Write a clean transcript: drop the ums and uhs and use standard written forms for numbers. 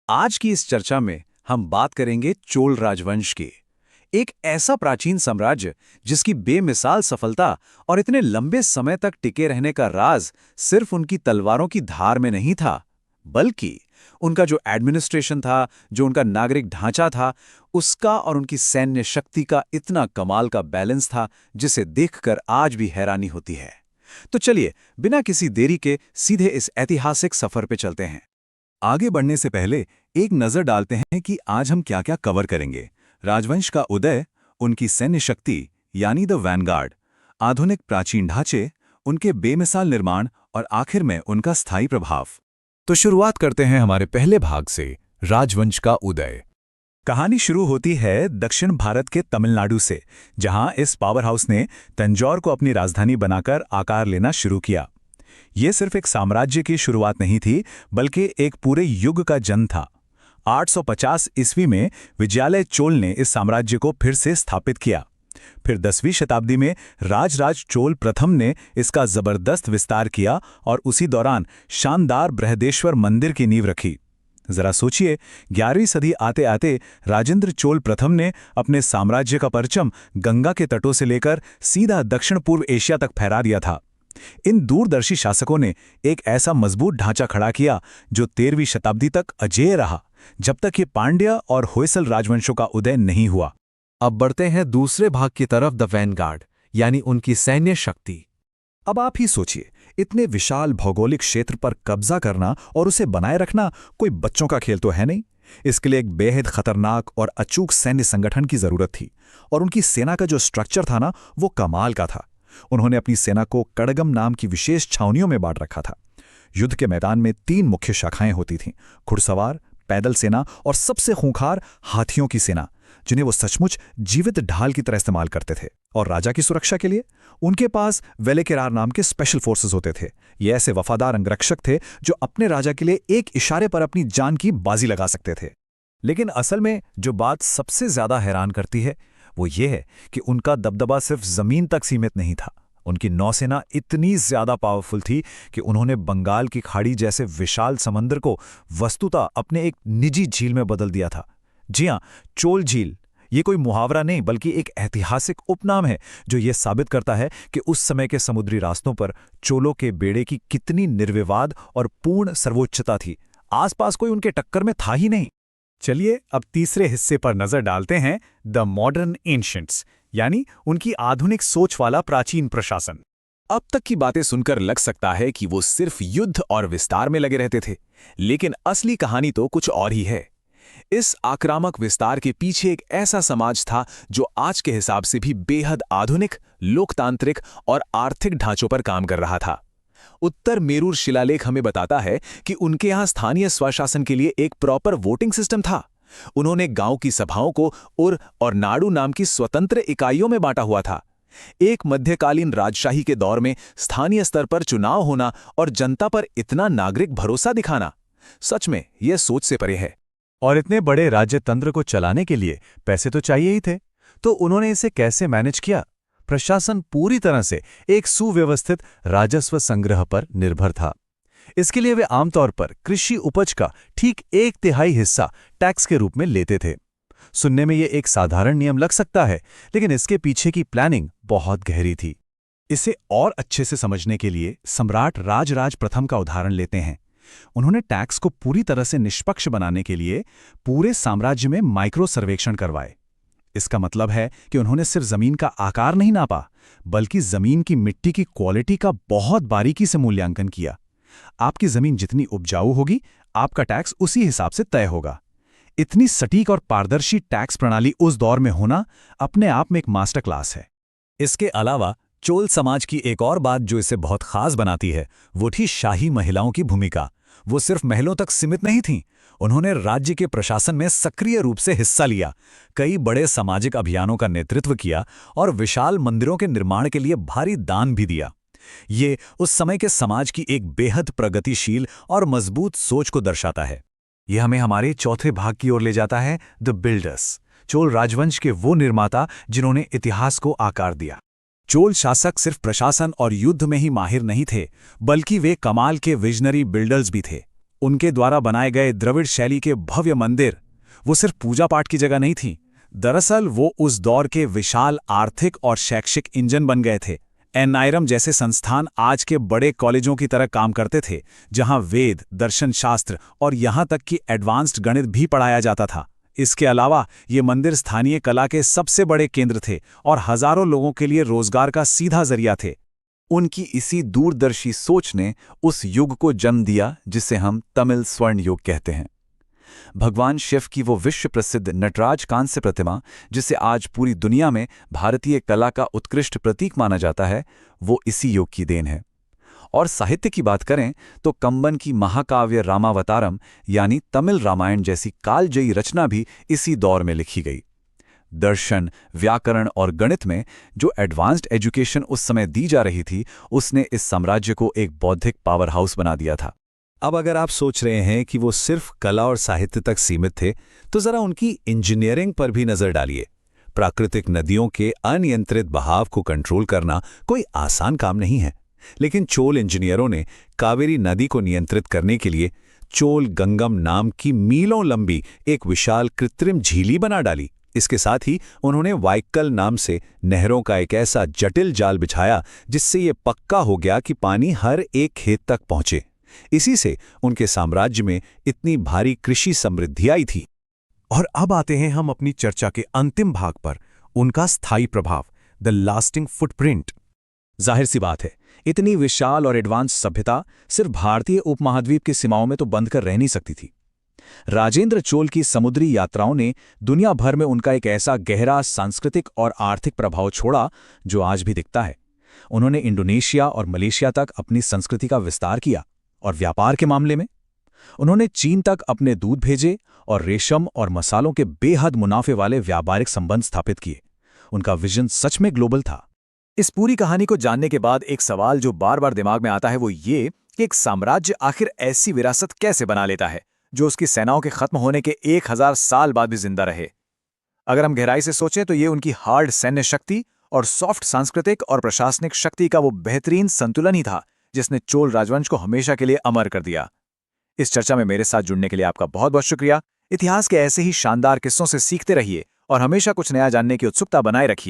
आज की इस चर्चा में हम बात करेंगे चोल राजवंश की। एक ऐसा प्राचीन साम्राज्य जिसकी बेमिसाल सफलता और इतने लंबे समय तक टिके रहने का राज सिर्फ उनकी तलवारों की धार में नहीं था, बल्कि उनका जो एडमिनिस्ट्रेशन था, जो उनका नागरिक ढांचा था, उसका और उनकी सैन्य शक्ति का इतना कमाल का बैलेंस था, जिसे देखकर आज भी हैरानी होती है। तो चलिए, बिना किसी देरी के सीधे इस ऐतिहासिक सफर पे चलते हैं। आगे बढ़ने से पहले एक नजर डालते हैं कि आज हम क्या क्या कवर करेंगे। राजवंश का उदय, उनकी सैन्य शक्ति यानी द वैनगार्ड, आधुनिक प्राचीन ढांचे, उनके बेमिसाल निर्माण और आखिर में उनका स्थायी प्रभाव। तो शुरुआत करते हैं हमारे पहले भाग से, राजवंश का उदय। कहानी शुरू होती है दक्षिण भारत के तमिलनाडु से, जहां इस पावर हाउस ने तंजौर को अपनी राजधानी बनाकर आकार लेना शुरू किया। ये सिर्फ एक साम्राज्य की शुरुआत नहीं थी, बल्कि एक पूरे युग का जन्म था। 850 ईस्वी में विजयालय चोल ने इस साम्राज्य को फिर से स्थापित किया। फिर 10वीं शताब्दी में राजराज चोल प्रथम ने इसका जबरदस्त विस्तार किया और उसी दौरान शानदार बृहदेश्वर मंदिर की नींव रखी। जरा सोचिए, 11वीं सदी आते आते राजेंद्र चोल प्रथम ने अपने साम्राज्य का परचम गंगा के तटों से लेकर सीधा दक्षिण पूर्व एशिया तक फहरा दिया था। इन दूरदर्शी शासकों ने एक ऐसा मजबूत ढांचा खड़ा किया जो 13वीं शताब्दी तक अजेय रहा, जब तक ये पांड्य और होयसल राजवंशों का उदय नहीं हुआ। अब बढ़ते हैं दूसरे भाग की तरफ, द वैनगार्ड, यानी उनकी सैन्य शक्ति। अब आप ही सोचिए, इतने विशाल भौगोलिक क्षेत्र पर कब्जा करना और उसे बनाए रखना कोई बच्चों का खेल तो है नहीं। इसके लिए एक बेहद खतरनाक और अचूक सैन्य संगठन की जरूरत थी, और उनकी सेना का जो स्ट्रक्चर था ना, वो कमाल का था। उन्होंने अपनी सेना को कड़गम नाम की विशेष छावनियों में बांट रखा था। युद्ध के मैदान में 3 मुख्य शाखाएं होती थीं: घुड़सवार, पैदल सेना और सबसे खूंखार हाथियों की सेना, जिन्हें वो सचमुच जीवित ढाल की तरह इस्तेमाल करते थे। और राजा की सुरक्षा के लिए उनके पास वेलेकिरार नाम के स्पेशल फोर्सेस होते थे। ये ऐसे वफादार अंगरक्षक थे जो अपने राजा के लिए एक इशारे पर अपनी जान की बाजी लगा सकते थे। लेकिन असल में जो बात सबसे ज्यादा हैरान करती है वो ये है कि उनका दबदबा सिर्फ जमीन तक सीमित नहीं था। उनकी नौसेना इतनी ज्यादा पावरफुल थी कि उन्होंने बंगाल की खाड़ी जैसे विशाल समंदर को वस्तुतः अपने एक निजी झील में बदल दिया था। जी हां, चोल झील। ये कोई मुहावरा नहीं, बल्कि एक ऐतिहासिक उपनाम है जो ये साबित करता है कि उस समय के समुद्री रास्तों पर चोलों के बेड़े की कितनी निर्विवाद और पूर्ण सर्वोच्चता थी। आसपास कोई उनके टक्कर में था ही नहीं। चलिए अब तीसरे हिस्से पर नजर डालते हैं, द मॉडर्न एंशिएंट्स, यानी उनकी आधुनिक सोच वाला प्राचीन प्रशासन। अब तक की बातें सुनकर लग सकता है कि वो सिर्फ युद्ध और विस्तार में लगे रहते थे, लेकिन असली कहानी तो कुछ और ही है। इस आक्रामक विस्तार के पीछे एक ऐसा समाज था जो आज के हिसाब से भी बेहद आधुनिक, लोकतांत्रिक और आर्थिक ढांचों पर काम कर रहा था। उत्तर मेरूर शिलालेख हमें बताता है कि उनके यहां स्थानीय स्वशासन के लिए एक प्रॉपर वोटिंग सिस्टम था। उन्होंने गांव की सभाओं को उर और नाडु नाम की स्वतंत्र इकाइयों में बांटा हुआ था। एक मध्यकालीन राजशाही के दौर में स्थानीय स्तर पर चुनाव होना और जनता पर इतना नागरिक भरोसा दिखाना, सच में यह सोच से परे है। और इतने बड़े राज्य तंत्र को चलाने के लिए पैसे तो चाहिए ही थे, तो उन्होंने इसे कैसे मैनेज किया? प्रशासन पूरी तरह से एक सुव्यवस्थित राजस्व संग्रह पर निर्भर था। इसके लिए वे आमतौर पर कृषि उपज का ठीक 1/3 हिस्सा टैक्स के रूप में लेते थे। सुनने में ये एक साधारण नियम लग सकता है, लेकिन इसके पीछे की प्लानिंग बहुत गहरी थी। इसे और अच्छे से समझने के लिए सम्राट राजराज प्रथम का उदाहरण लेते हैं। उन्होंने टैक्स को पूरी तरह से निष्पक्ष बनाने के लिए पूरे साम्राज्य में माइक्रो सर्वेक्षण करवाए। इसका मतलब है कि उन्होंने सिर्फ जमीन का आकार नहीं नापा, बल्कि जमीन की मिट्टी की क्वालिटी का बहुत बारीकी से मूल्यांकन किया। आपकी जमीन जितनी उपजाऊ होगी, आपका टैक्स उसी हिसाब से तय होगा। इतनी सटीक और पारदर्शी टैक्स प्रणाली उस दौर में होना अपने आप में एक मास्टर क्लास है। इसके अलावा चोल समाज की एक और बात जो इसे बहुत खास बनाती है, वो थी शाही महिलाओं की भूमिका। वो सिर्फ महलों तक सीमित नहीं थीं। उन्होंने राज्य के प्रशासन में सक्रिय रूप से हिस्सा लिया, कई बड़े सामाजिक अभियानों का नेतृत्व किया और विशाल मंदिरों के निर्माण के लिए भारी दान भी दिया। ये उस समय के समाज की एक बेहद प्रगतिशील और मजबूत सोच को दर्शाता है। यह हमें हमारे चौथे भाग की ओर ले जाता है, द बिल्डर्स, चोल राजवंश के वो निर्माता जिन्होंने इतिहास को आकार दिया। चोल शासक सिर्फ प्रशासन और युद्ध में ही माहिर नहीं थे, बल्कि वे कमाल के विजनरी बिल्डर्स भी थे। उनके द्वारा बनाए गए द्रविड़ शैली के भव्य मंदिर वो सिर्फ पूजा पाठ की जगह नहीं थी। दरअसल वो उस दौर के विशाल आर्थिक और शैक्षिक इंजन बन गए थे। एनायरम जैसे संस्थान आज के बड़े कॉलेजों की तरह काम करते थे, जहां वेद, दर्शन शास्त्र और यहां तक कि एडवांस्ड गणित भी पढ़ाया जाता था। इसके अलावा ये मंदिर स्थानीय कला के सबसे बड़े केंद्र थे और हजारों लोगों के लिए रोजगार का सीधा जरिया थे। उनकी इसी दूरदर्शी सोच ने उस युग को जन्म दिया जिसे हम तमिल स्वर्ण युग कहते हैं। भगवान शिव की वो विश्व प्रसिद्ध नटराज कांस्य प्रतिमा, जिसे आज पूरी दुनिया में भारतीय कला का उत्कृष्ट प्रतीक माना जाता है, वो इसी युग की देन है। और साहित्य की बात करें तो कंबन की महाकाव्य रामावतारम यानी तमिल रामायण जैसी कालजयी रचना भी इसी दौर में लिखी गई। दर्शन, व्याकरण और गणित में जो एडवांस्ड एजुकेशन उस समय दी जा रही थी, उसने इस साम्राज्य को एक बौद्धिक पावर हाउस बना दिया था। अब अगर आप सोच रहे हैं कि वो सिर्फ कला और साहित्य तक सीमित थे, तो जरा उनकी इंजीनियरिंग पर भी नजर डालिए। प्राकृतिक नदियों के अनियंत्रित बहाव को कंट्रोल करना कोई आसान काम नहीं है, लेकिन चोल इंजीनियरों ने कावेरी नदी को नियंत्रित करने के लिए चोल गंगम नाम की मीलों लंबी एक विशाल कृत्रिम झीली बना डाली। इसके साथ ही उन्होंने वाइक्कल नाम से नहरों का एक ऐसा जटिल जाल बिछाया जिससे ये पक्का हो गया कि पानी हर एक खेत तक पहुंचे। इसी से उनके साम्राज्य में इतनी भारी कृषि समृद्धि आई थी। और अब आते हैं हम अपनी चर्चा के अंतिम भाग पर, उनका स्थायी प्रभाव, द लास्टिंग फुटप्रिंट। जाहिर सी बात है, इतनी विशाल और एडवांस सभ्यता सिर्फ भारतीय उपमहाद्वीप की सीमाओं में तो बंद कर रह नहीं सकती थी। राजेंद्र चोल की समुद्री यात्राओं ने दुनिया भर में उनका एक ऐसा गहरा सांस्कृतिक और आर्थिक प्रभाव छोड़ा जो आज भी दिखता है। उन्होंने इंडोनेशिया और मलेशिया तक अपनी संस्कृति का विस्तार किया और व्यापार के मामले में उन्होंने चीन तक अपने दूध भेजे और रेशम और मसालों के बेहद मुनाफे वाले व्यापारिक संबंध स्थापित किए। उनका विजन सच में ग्लोबल था। इस पूरी कहानी को जानने के बाद एक सवाल जो बार बार दिमाग में आता है वो ये कि एक साम्राज्य आखिर ऐसी विरासत कैसे बना लेता है जो उसकी सेनाओं के खत्म होने के 1000 साल बाद भी जिंदा रहे। अगर हम गहराई से सोचें तो ये उनकी हार्ड सैन्य शक्ति और सॉफ्ट सांस्कृतिक और प्रशासनिक शक्ति का वो बेहतरीन संतुलन ही था जिसने चोल राजवंश को हमेशा के लिए अमर कर दिया। इस चर्चा में मेरे साथ जुड़ने के लिए आपका बहुत बहुत शुक्रिया। इतिहास के ऐसे ही शानदार किस्सों से सीखते रहिए और हमेशा कुछ नया जानने की उत्सुकता बनाए रखिए।